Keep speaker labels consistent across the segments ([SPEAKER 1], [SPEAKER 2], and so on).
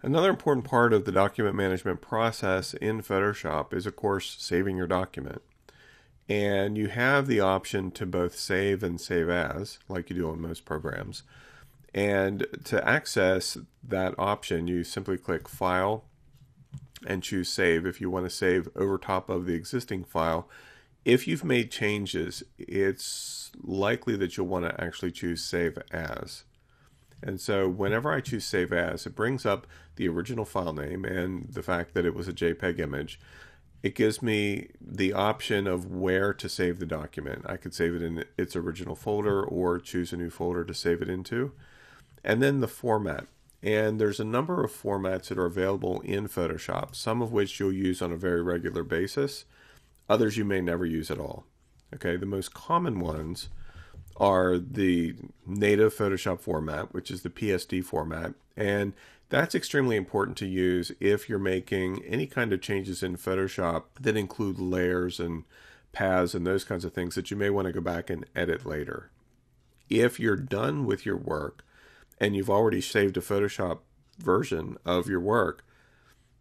[SPEAKER 1] Another important part of the document management process in Photoshop is, of course, saving your document. And you have the option to both save and save as, like you do on most programs. And to access that option, you simply click File and choose Save if you want to save over top of the existing file. If you've made changes, it's likely that you'll want to actually choose Save As. And so whenever I choose Save As, it brings up the original file name and the fact that it was a JPEG image. It gives me the option of where to save the document. I could save it in its original folder or choose a new folder to save it into. And then the format. And there's a number of formats that are available in Photoshop, some of which you'll use on a very regular basis. Others you may never use at all. Okay, the most common ones are the native Photoshop format, which is the PSD format, and that's extremely important to use if you're making any kind of changes in Photoshop that include layers and paths and those kinds of things that you may want to go back and edit later. If you're done with your work and you've already saved a Photoshop version of your work,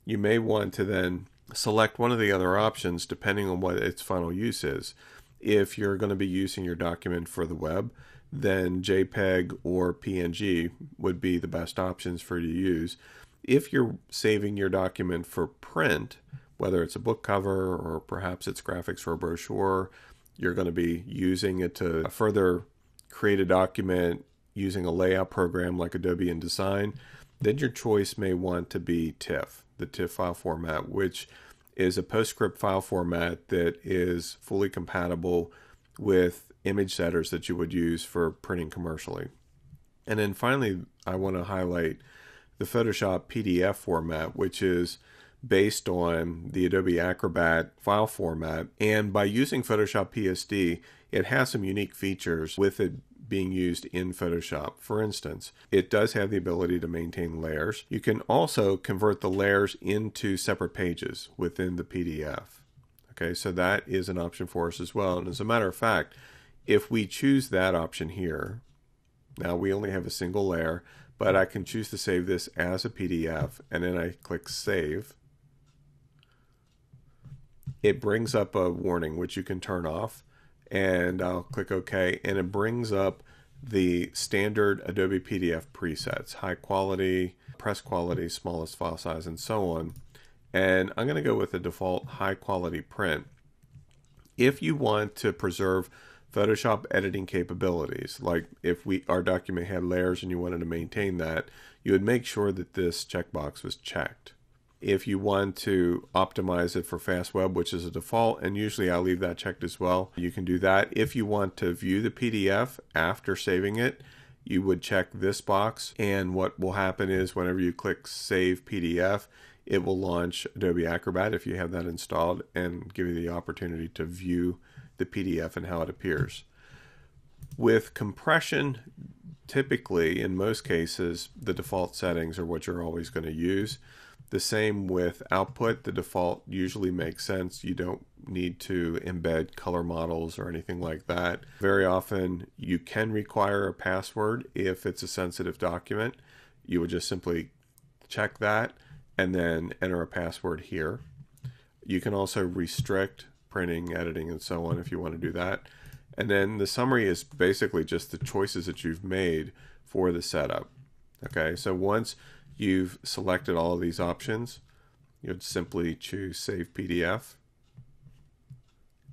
[SPEAKER 1] you may want to then select one of the other options depending on what its final use is. If you're going to be using your document for the web, then JPEG or PNG would be the best options for you to use. If you're saving your document for print, whether it's a book cover or perhaps it's graphics for a brochure, you're going to be using it to further create a document using a layout program like Adobe InDesign, then your choice may want to be TIFF, the TIFF file format, which is a PostScript file format that is fully compatible with image setters that you would use for printing commercially. And then finally, I want to highlight the Photoshop PDF format, which is based on the Adobe Acrobat file format. And by using Photoshop PSD, it has some unique features with it being used in Photoshop. For instance, it does have the ability to maintain layers. You can also convert the layers into separate pages within the PDF. Okay, so that is an option for us as well. And as a matter of fact, if we choose that option here, now we only have a single layer, but I can choose to save this as a PDF, and then I click Save. It brings up a warning, which you can turn off, and I'll click OK, and it brings up the standard Adobe PDF presets, high quality, press quality, smallest file size, and so on. And I'm going to go with the default high quality print. If you want to preserve Photoshop editing capabilities, like if our document had layers and you wanted to maintain that, you would make sure that this checkbox was checked. If you want to optimize it for fast web, which is a default, and usually I leave that checked as well, you can do that. If you want to view the PDF after saving it, you would check this box, and what will happen is whenever you click Save PDF, it will launch Adobe Acrobat if you have that installed and give you the opportunity to view the PDF and how it appears. With compression, typically, in most cases, the default settings are what you're always going to use. The same with output. The default usually makes sense. You don't need to embed color models or anything like that. Very often you can require a password if it's a sensitive document. You would just simply check that and then enter a password here. You can also restrict printing, editing, and so on if you want to do that. And then the summary is basically just the choices that you've made for the setup. Okay, so once you've selected all of these options, you'd simply choose Save PDF.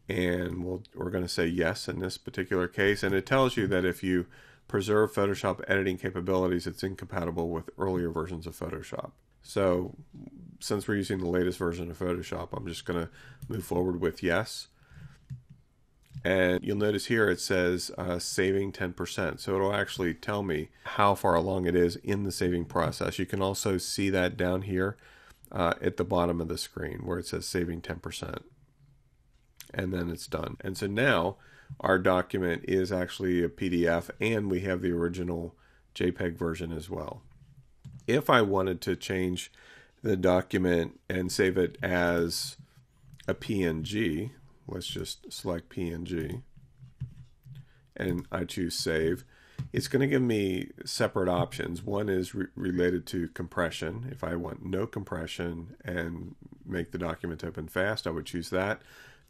[SPEAKER 1] And we're going to say yes in this particular case. And it tells you that if you preserve Photoshop editing capabilities, it's incompatible with earlier versions of Photoshop. So since we're using the latest version of Photoshop, I'm just going to move forward with yes. And you'll notice here it says saving 10%. So it'll actually tell me how far along it is in the saving process. You can also see that down here at the bottom of the screen where it says saving 10%. And then it's done. And so now our document is actually a PDF and we have the original JPEG version as well. If I wanted to change the document and save it as a PNG, let's just select PNG and I choose Save. it's going to give me separate options. One is related to compression. If I want no compression and make the document open fast, I would choose that.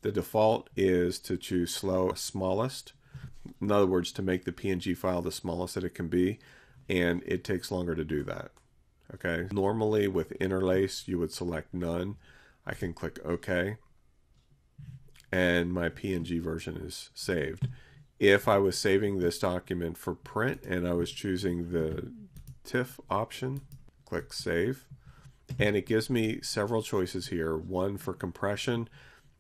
[SPEAKER 1] The default is to choose slow, smallest. In other words, to make the PNG file the smallest that it can be, and it takes longer to do that. Okay. Normally with interlace, you would select none. I can click OK, and my PNG version is saved. If I was saving this document for print and I was choosing the TIFF option, click Save. And it gives me several choices here. One for compression.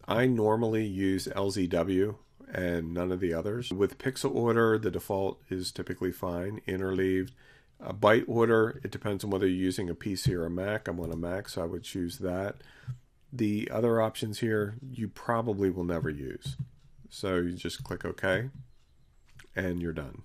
[SPEAKER 1] I normally use LZW and none of the others. With pixel order, the default is typically fine, interleaved. Byte order, it depends on whether you're using a PC or a Mac. I'm on a Mac, so I would choose that. The other options here, you probably will never use. So you just click OK, and you're done.